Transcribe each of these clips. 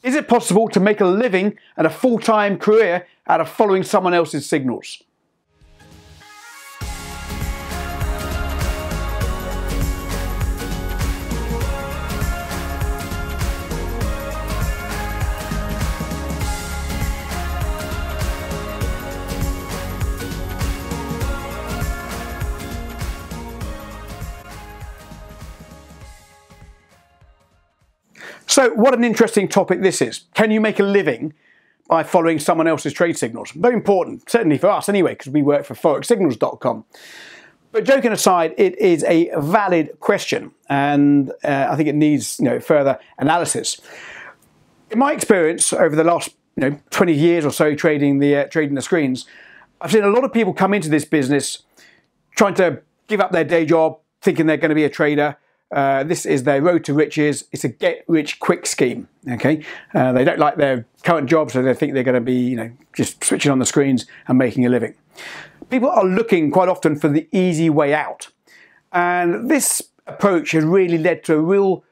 Is it possible to make a living and a full-time career out of following someone else's signals? So what an interesting topic this is. Can you make a living by following someone else's trade signals? Very important, certainly for us anyway, because we work for ForexSignals.com. But joking aside, it is a valid question, and I think it needs further analysis. In my experience over the last 20 years or so trading the screens, I've seen a lot of people come into this business trying to give up their day job, thinking they're going to be a trader. This is their road to riches. It's a get-rich-quick scheme. Okay, they don't like their current job, so they think they're going to be, just switching on the screens and making a living. People are looking quite often for the easy way out, and this approach has really led to a real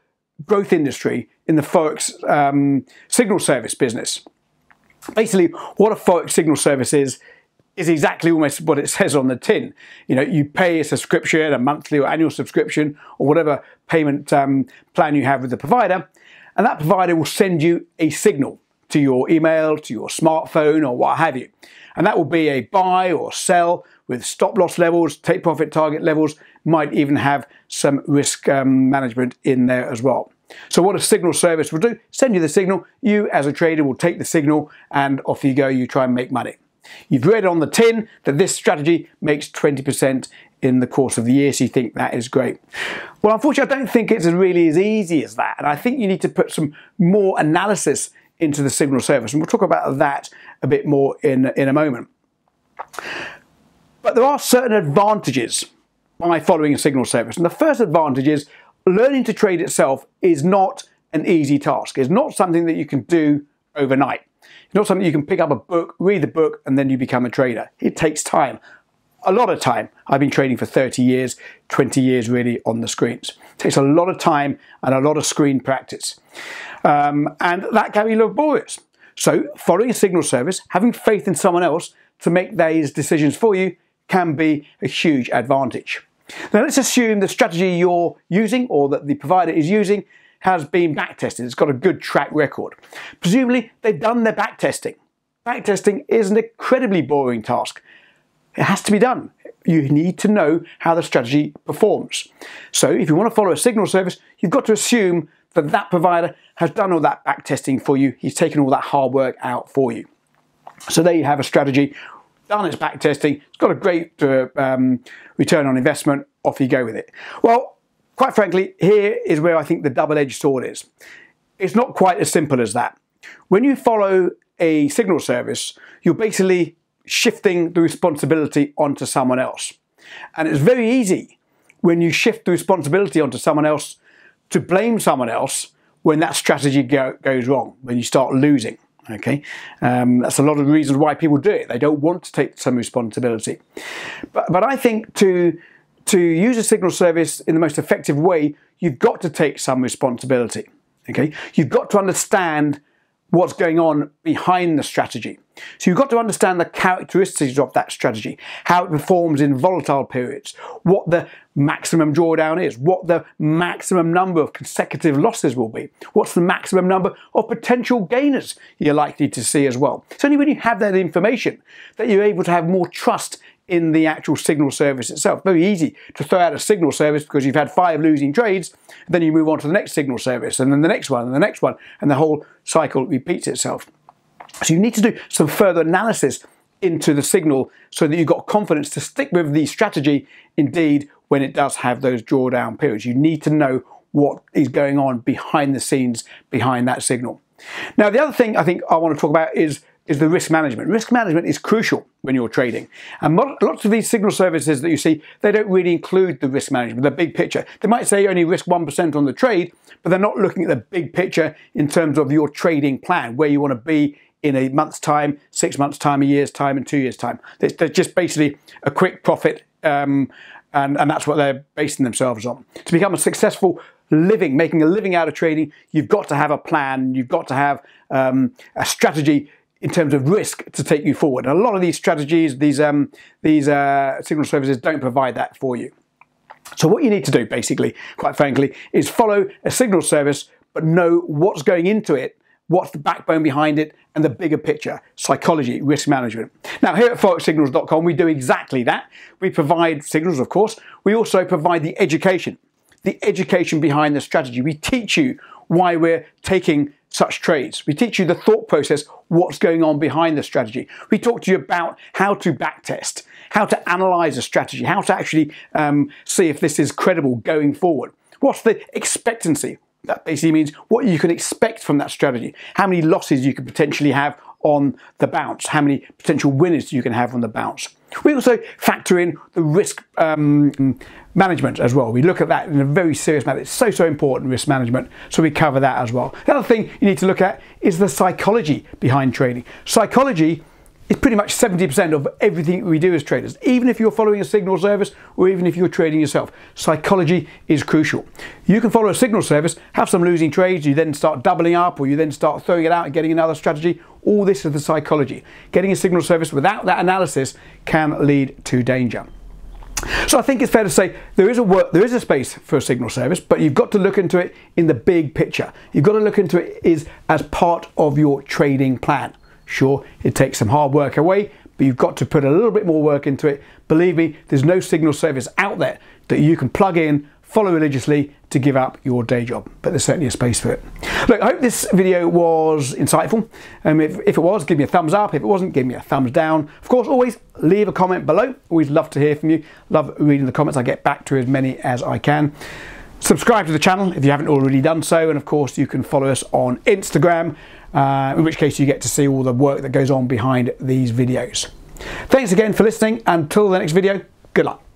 growth industry in the Forex signal service business. Basically, what a Forex signal service is exactly almost what it says on the tin. You pay a subscription, a monthly or annual subscription, or whatever payment plan you have with the provider, and that provider will send you a signal to your email, to your smartphone, or what have you. And that will be a buy or sell with stop loss levels, take profit target levels, might even have some risk management in there as well. So what a signal service will do, send you the signal, you as a trader will take the signal, and off you go, you try and make money. You've read on the tin that this strategy makes 20% in the course of the year, so you think that is great. Well, unfortunately, I don't think it's really as easy as that, and I think you need to put some more analysis into the signal service, and we'll talk about that a bit more in a moment. But there are certain advantages by following a signal service, and the first advantage is learning to trade itself is not an easy task. It's not something that you can do overnight. It's not something you can pick up a book, read the book, and then you become a trader. It takes time, a lot of time. I've been trading for 30 years, 20 years really on the screens. It takes a lot of time and a lot of screen practice. And that can be a little laborious. So following a signal service, having faith in someone else to make those decisions for you can be a huge advantage. Now let's assume the strategy you're using or that the provider is using has been back-tested. It's got a good track record. Presumably, they've done their back-testing. Back-testing is an incredibly boring task. It has to be done. You need to know how the strategy performs. So if you want to follow a signal service, you've got to assume that that provider has done all that back-testing for you. He's taken all that hard work out for you. So there you have a strategy, done its back-testing. It's got a great return on investment. Off you go with it. Well, quite frankly, here is where I think the double-edged sword is. It's not quite as simple as that. When you follow a signal service, you're basically shifting the responsibility onto someone else. And it's very easy when you shift the responsibility onto someone else to blame someone else when that strategy goes wrong, when you start losing. Okay, that's a lot of the reasons why people do it. They don't want to take some responsibility. But I think to use a signal service in the most effective way, you've got to take some responsibility. Okay, you've got to understand what's going on behind the strategy. So you've got to understand the characteristics of that strategy, how it performs in volatile periods, what the maximum drawdown is, what the maximum number of consecutive losses will be, what's the maximum number of potential gainers you're likely to see as well. It's only when you have that information that you're able to have more trust in the actual signal service itself. Very easy to throw out a signal service because you've had 5 losing trades, then you move on to the next signal service, and then the next one, and the next one, and the whole cycle repeats itself. So you need to do some further analysis into the signal so that you've got confidence to stick with the strategy indeed when it does have those drawdown periods. You need to know what is going on behind the scenes behind that signal. Now the other thing I think I want to talk about is the risk management. Risk management is crucial when you're trading. And lots of these signal services that you see, they don't really include the risk management, the big picture. They might say only risk 1% on the trade, but they're not looking at the big picture in terms of your trading plan, where you want to be in a month's time, 6 months' time, a year's time, and 2 years' time. They're just basically a quick profit, and that's what they're basing themselves on. To become a successful making a living out of trading, you've got to have a plan, you've got to have a strategy in terms of risk to take you forward. And a lot of these strategies, these signal services don't provide that for you. So what you need to do, basically, quite frankly, is follow a signal service, but know what's going into it, what's the backbone behind it, and the bigger picture, psychology, risk management. Now, here at ForexSignals.com, we do exactly that. We provide signals, of course. We also provide the education behind the strategy. We teach you why we're taking such trades. We teach you the thought process, what's going on behind the strategy. We talk to you about how to backtest, how to analyze a strategy, how to actually see if this is credible going forward. What's the expectancy? That basically means what you can expect from that strategy, how many losses you could potentially have on the bounce, how many potential winners you can have on the bounce. We also factor in the risk management as well. We look at that in a very serious manner. It's so important, risk management, so we cover that as well. The other thing you need to look at is the psychology behind trading. Psychology is pretty much 70% of everything we do as traders. Even if you're following a signal service or even if you're trading yourself, psychology is crucial. You can follow a signal service, have some losing trades, you then start doubling up, or you then start throwing it out and getting another strategy. All this is the psychology. Getting a signal service without that analysis can lead to danger. So I think it's fair to say there is a space for a signal service, but you've got to look into it in the big picture. You've got to look into it as part of your trading plan. Sure, it takes some hard work away, but you've got to put a little bit more work into it. Believe me, there's no signal service out there that you can plug in, follow religiously to give up your day job, but there's certainly a space for it. Look, I hope this video was insightful. If it was, give me a thumbs up. If it wasn't, give me a thumbs down. Of course, always leave a comment below. Always love to hear from you. Love reading the comments. I get back to as many as I can. Subscribe to the channel if you haven't already done so, and of course you can follow us on Instagram, in which case you get to see all the work that goes on behind these videos. Thanks again for listening. Until the next video, good luck.